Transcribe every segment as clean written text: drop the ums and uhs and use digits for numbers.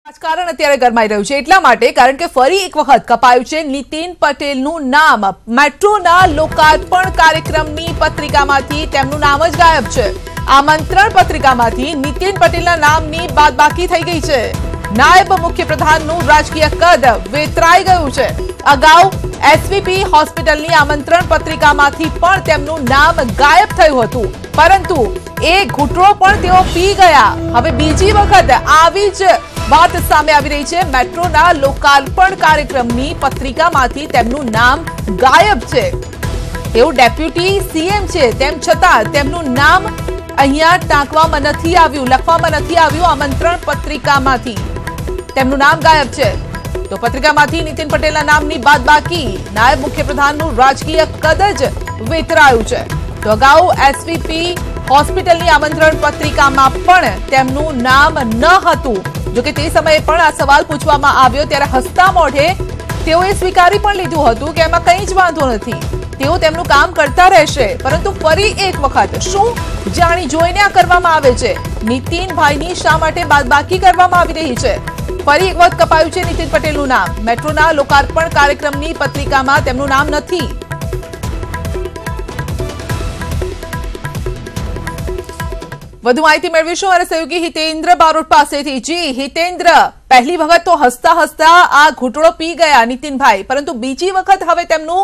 રાજકારણ અત્યારે ગરમાઈ રહ્યું છે એટલા માટે કારણ કે ફરી એક વખત કપાયું છે નીતિન પટેલનું નામ મેટ્રોના લોકાર્પણ કાર્યક્રમની પત્રિકામાંથી તેમનું નામ જ ગાયબ છે। આમંત્રણ પત્રિકામાંથી નીતિન પટેલના નામની બાદબાકી થઈ ગઈ છે। નાયબ મુખ્યપ્રધાનનું રાજકીય કદ વેતરાઈ ગયું છે। અગાઉ એસવીપી હોસ્પિટલની આમંત્રણ પત્રિકામાંથી પણ તેમનું નામ ગાયબ થયું હતું પરંતુ એ ઘૂંટડો પણ તેઓ પી ગયા। હવે બીજી વખત આવી જ વાત સામે આવી રહી છે। મેટ્રોના લોકાર્પણ કાર્યક્રમની પત્રિકામાંથી તેમનું નામ ગાયબ છે। તેઓ ડેપ્યુટી સીએમ છે તેમ છતાં તેમનું નામ અહીંયા ટાંકવામાં નથી આવ્યું, લખવામાં નથી આવ્યું। આમંત્રણ પત્રિકામાંથી તેમનું નામ ગાયબ છે તો પત્રિકામાંથી નીતિન પટેલના નામની બાદબાકી નાયબ મુખ્યપ્રધાનનું રાજકીય કદ જ વેતરાયું છે। તો અગાઉ એસવીપી હોસ્પિટલની આમંત્રણ પત્રિકામાં પણ તેમનું નામ ન હતું। જો કે તે સમયે પણ આ સવાલ પૂછવામાં આવ્યો ત્યારે હસતા મોઢે તેઓએ સ્વીકારી પણ લીધું હતું કે એમાં કંઈ જ વાંધો નથી, તેઓ તેમનું કામ કરતા રહેશે। પરંતુ ફરી એક વખત શું જાણી જોઈને આ કરવામાં આવે છે? નીતિનભાઈની શા માટે બાદબાકી કરવામાં આવી રહી છે? ફરી એક વખત કપાયું છે નીતિન પટેલનું નામ। મેટ્રોના લોકાર્પણ કાર્યક્રમની પત્રિકામાં તેમનું નામ નથી। વધુ માહિતી મેળવીશું અને સહયોગી હિતેન્દ્ર બારોટ પાસેથી। જી હિતેન્દ્ર, પહેલી વખત તો હસતા હસતા આ ઘૂંટડો પી ગયા નીતિનભાઈ, પરંતુ બીજી વખત હવે તેમનું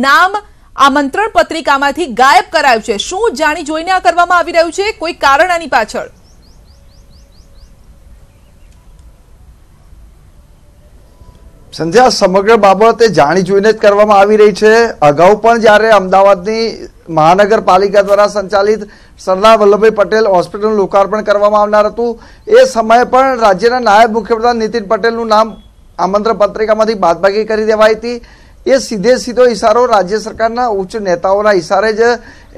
નામ આમંત્રણ પત્રિકામાંથી ગાયબ કરાયું છે। શું જાણી જોઈને આ કરવામાં આવી રહ્યું છે? કોઈ કારણ આની પાછળ? સંધ્યા, સમગ્ર બાબતે જાણી જોઈને જ કરવામાં આવી રહી છે। અગાઉ પણ જ્યારે અમદાવાદની મહાનગરપાલિકા દ્વારા સંચાલિત સરદાર વલ્લભભાઈ પટેલ હોસ્પિટલનું લોકાર્પણ કરવામાં આવનાર હતું એ સમયે પણ રાજ્યના નાયબ મુખ્યપ્રધાન નીતિન પટેલનું નામ આમંત્રણ પત્રિકામાંથી બાદબાકી કરી દેવાઈ હતી। એ સીધો ઇશારો રાજ્ય સરકારના ઉચ્ચ નેતાઓના ઇશારે જ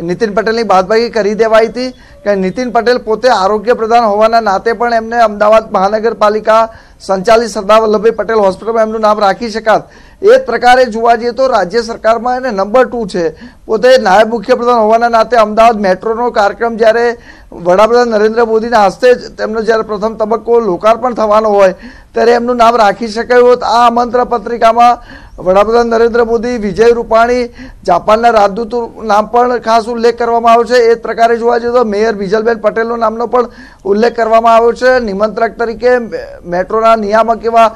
નીતિન પટેલની બાદબાકી કરી દેવાઈ હતી કે નીતિન પટેલ પોતે આરોગ્ય પ્રધાન હોવાના નાતે પણ એમને અમદાવાદ મહાનગરપાલિકા સંચાલિત સરદાર વલ્લભભાઈ પટેલ હોસ્પિટલમાં એમનું નામ રાખી શકાત। એ જ પ્રકારે જોવા જઈએ તો રાજ્ય સરકારમાં એને નંબર 2 છે। પોતે નાયબ મુખ્યપ્રધાન હોવાના નાતે અમદાવાદ મેટ્રોનો કાર્યક્રમ જ્યારે વડાપ્રધાન નરેન્દ્ર મોદીના હસ્તે જ તેમનો જ્યારે પ્રથમ તબક્કો લોકાર્પણ થવાનો હોય ત્યારે એમનું નામ રાખી શકાયું હોત। આ આમંત્રણ પત્રિકામાં વડાપ્રધાન નરેન્દ્ર મોદી, વિજય રૂપાણી, જાપાનના રાજદૂતનું નામ પણ ખાસ ઉલ્લેખ કરવામાં આવ્યો છે। એ જ પ્રકારે જોવા જઈએ તો મેયર બિજલબેન પટેલનો નામનો પણ ઉલ્લેખ કરવામાં આવ્યો છે। નિમંત્રક તરીકે મેટ્રોના નિયામક એવા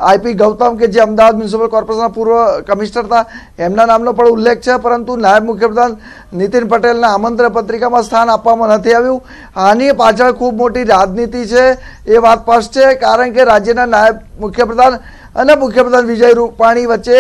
આઈપી ગૌતમ કે જે અમદાવાદ મ્યુનિસિપલ કોર્પોરેશનના પૂર્વ કમિશનર હતા એમના નામનો પણ ઉલ્લેખ છે, પરંતુ નાયબ મુખ્યપ્રધાન નીતિન પટેલના આમંત્રણ પત્રિકામાં સ્થાન આપવામાં નથી આવ્યું। આની પાછળ ખૂબ મોટી રાજનીતિ છે એ વાત સ્પષ્ટ છે, કારણ કે રાજ્યના નાયબ મુખ્યપ્રધાન અને મુખ્યપ્રધાન વિજય રૂપાણી વચ્ચે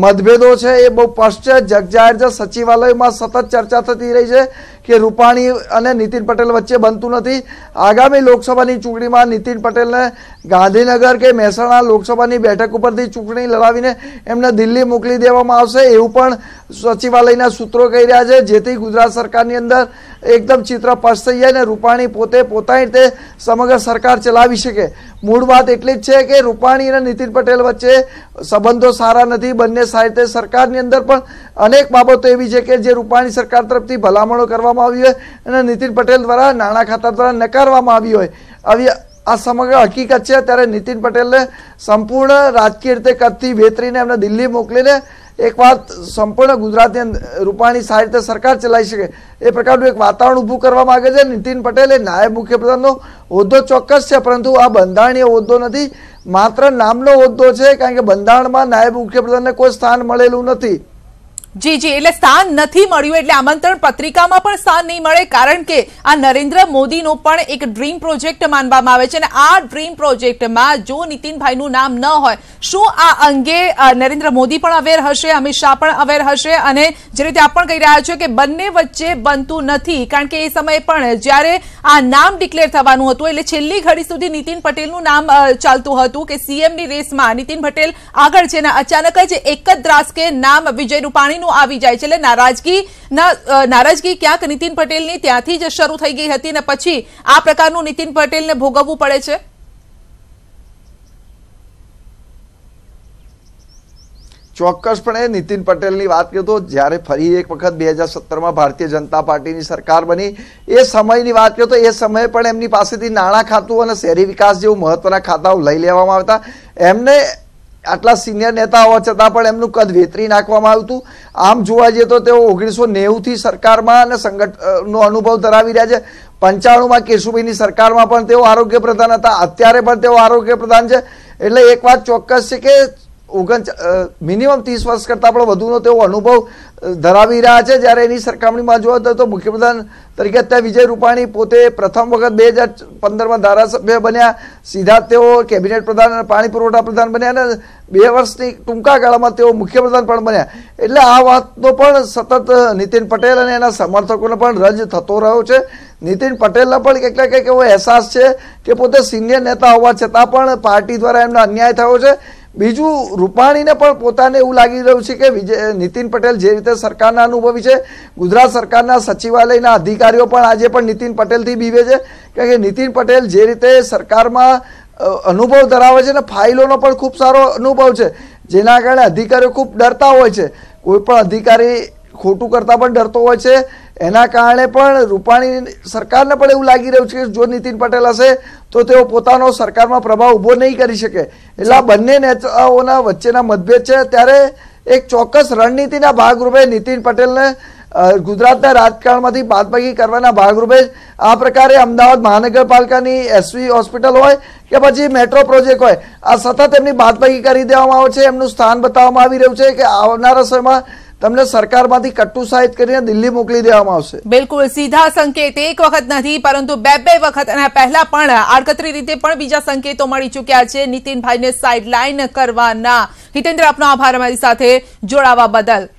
મતભેદો છે એ બહુ સ્પષ્ટ છે। જગજાહેર છે, સચિવાલયમાં સતત ચર્ચા થતી રહી છે કે રૂપાણી અને નીતિન પટેલ વચ્ચે બનતું નથી। આગામી લોકસભાની ચૂંટણીમાં નીતિન પટેલને ગાંધીનગર કે મહેસાણા લોકસભાની બેઠક ઉપરથી ચૂંટણી લડાવીને એમને દિલ્હી મોકલી દેવામાં આવશે એવું પણ સચિવાલયના સૂત્રો કહી રહ્યા છે, જેથી ગુજરાત સરકારની અંદર એકદમ ચિત્ર સ્પષ્ટ થઈ જાય ને રૂપાણી પોતે પોતાની રીતે સમગ્ર સરકાર ચલાવી શકે। મૂળ વાત એટલી જ છે કે રૂપાણી અને નીતિન પટેલ વચ્ચે સંબંધો સારા નથી। બંને સાહિત્ય સરકારની અંદર પણ અનેક બાબતો એવી છે કે જે રૂપાણી સરકાર તરફથી ભલામણો કરવામાં આવી હોય અને નીતિન પટેલ દ્વારા નાણાં ખાતા દ્વારા નકારવામાં આવી હોય। આવી આ સમગ્ર હકીકત છે, ત્યારે નીતિન પટેલને સંપૂર્ણ રાજકીય રીતે કદથી વેતરીને એમને દિલ્હી મોકલીને એક વાત સંપૂર્ણ ગુજરાતની રૂપાણી સાહિત્ય સરકાર ચલાવી શકે એ પ્રકારનું એક વાતાવરણ ઊભું કરવા માંગે છે। નીતિન પટેલ એ નાયબ મુખ્યપ્રધાનનો હોદ્દો ચોક્કસ છે, પરંતુ આ બંધારણીય હોદ્દો નથી, માત્ર નામનો હોદ્દો છે, કારણ કે બંધારણમાં નાયબ મુખ્યપ્રધાનને કોઈ સ્થાન મળેલું નથી। જી જી, એટલે સ્થાન નથી મળ્યું એટલે આમંત્રણ પત્રિકામાં પણ સ્થાન નહીં મળે, કારણ કે આ નરેન્દ્ર મોદીનો પણ એક ડ્રીમ પ્રોજેક્ટ માનવામાં આવે છે અને આ ડ્રીમ પ્રોજેક્ટમાં જો નીતિનભાઈનું નામ ન હોય, શું આ અંગે નરેન્દ્ર મોદી પણ અવેર હશે, અમિત શાહ પણ અવેર હશે? અને જે રીતે આપ પણ કહી રહ્યા છો કે બંને વચ્ચે બનતું નથી, કારણ કે એ સમયે પણ જ્યારે આ નામ ડિક્લેર થવાનું હતું એટલે છેલ્લી ઘડી સુધી નીતિન પટેલનું નામ ચાલતું હતું કે સીએમની રેસમાં નીતિન પટેલ આગળ છે અને અચાનક જ એક જ દ્રાસકે નામ વિજય રૂપાણી આવી જાય છે। એટલે નારાજગી ક્યાંક નીતિન પટેલની ત્યાંથી જ શરૂ થઈ ગઈ હતી અને પછી આ પ્રકારનું નીતિન પટેલને ભોગવવું પડે છે। ચોક્કસપણે નીતિન પટેલની વાત કરીએ તો જ્યારે ફરી એક વખત 2017માં ભારતીય જનતા પાર્ટીની સરકાર બની એ સમયની વાત કરીએ તો એ સમયે પણ એમની પાસેથી નાણાં ખાતું અને શહેરી વિકાસ જેવું મહત્વના ખાતાઓ લઈ લેવામાં આવતા. એમને આટલા સિનિયર નેતા હોવા છતાં પણ એમનું કદ વેતરી નાખવામાં આવ્યું હતું. આમ જોવા જઈએ તો તેઓ 1990થી સરકારમાં અને સંગઠનનો અનુભવ ધરાવી રહ્યા છે. 95માં કેશુભાઈની સરકારમાં પણ તેઓ આરોગ્ય પ્રધાન હતા, અત્યારે પણ તેઓ આરોગ્ય પ્રધાન છે. એટલે એક વાત ચોક્કસ છે કે મિનિમમ 30 વર્ષ કરતાં પણ વધુનો તેઓ અનુભવ ધરાવી રહ્યા છે. જ્યારે એની સરખામણીમાં જોવા તો મુખ્યપ્રધાન તરીકે અત્યારે વિજય રૂપાણી પોતે પ્રથમ વખત 2015માં ધારાસભ્ય બન્યા, સીધા તેઓ કેબિનેટ પ્રધાન અને પાણી પુરવઠા પ્રધાન બન્યા અને 2 વર્ષની ટૂંકા ગાળામાં તેઓ મુખ્યપ્રધાન પણ બન્યા. એટલે આ વાતનો પણ સતત નીતિન પટેલ અને એના સમર્થકોને પણ રજ થતો રહ્યો છે. નીતિન પટેલને પણ કંઈક એવો અહેસાસ છે કે પોતે સિનિયર નેતા હોવા છતાં પણ પાર્ટી દ્વારા એમને અન્યાય થયો છે. બીજું, રૂપાણીને પણ પોતાને એવું લાગી રહ્યું છે કે નીતિન પટેલ જે રીતે સરકારના અનુભવી છે, ગુજરાત સરકારના સચિવાલયના અધિકારીઓ પણ આજે પણ નીતિન પટેલથી બીવે છે. કારણ કે નીતિન પટેલ જે રીતે સરકારમાં અનુભવ ધરાવે છે અને ફાઇલોનો પણ ખૂબ સારો અનુભવ છે, જેના કારણે અધિકારીઓ ખૂબ ડરતા હોય છે. કોઈ પણ અધિકારી ખોટું કરતા પણ ડરતો હોય છે. એના કારણે પણ રૂપાણી સરકારને પણ એવું લાગી રહ્યું છે કે જો નીતિન પટેલ હશે તો તેઓ પોતાનો સરકારમાં પ્રભાવ ઉભો નહીં કરી શકે. એટલે આ બંને નેતાઓના વચ્ચેના મતભેદ છે. ત્યારે એક ચોક્કસ રણનીતિના ભાગરૂપે નીતિન પટેલને ગુજરાતના રાજકારણમાંથી બાદબાકી કરવાના ભાગરૂપે આ પ્રકારે અમદાવાદ મહાનગરપાલિકાની એસવી હોસ્પિટલ હોય કે પછી મેટ્રો પ્રોજેક્ટ હોય, આ સતત એમની બાદબાકી કરી દેવામાં આવે છે. એમનું સ્થાન બતાવવામાં આવી રહ્યું છે કે આવનારા સમયમાં તમને સરકારમાંથી કટ્ટુ સાહિત કરીને દિલ્હી મોકલી દેવામાં આવશે. બિલકુલ સીધા સંકેત એક વખત નથી પરંતુ બે વખત અને પહેલા પણ આડકતરી રીતે પણ બીજા સંકેતો મળી ચૂક્યા છે નીતિનભાઈને સાઇડલાઇન કરવાના. હિતેન્દ્ર, આપનો આભાર અમારી સાથે જોડાવા બદલ.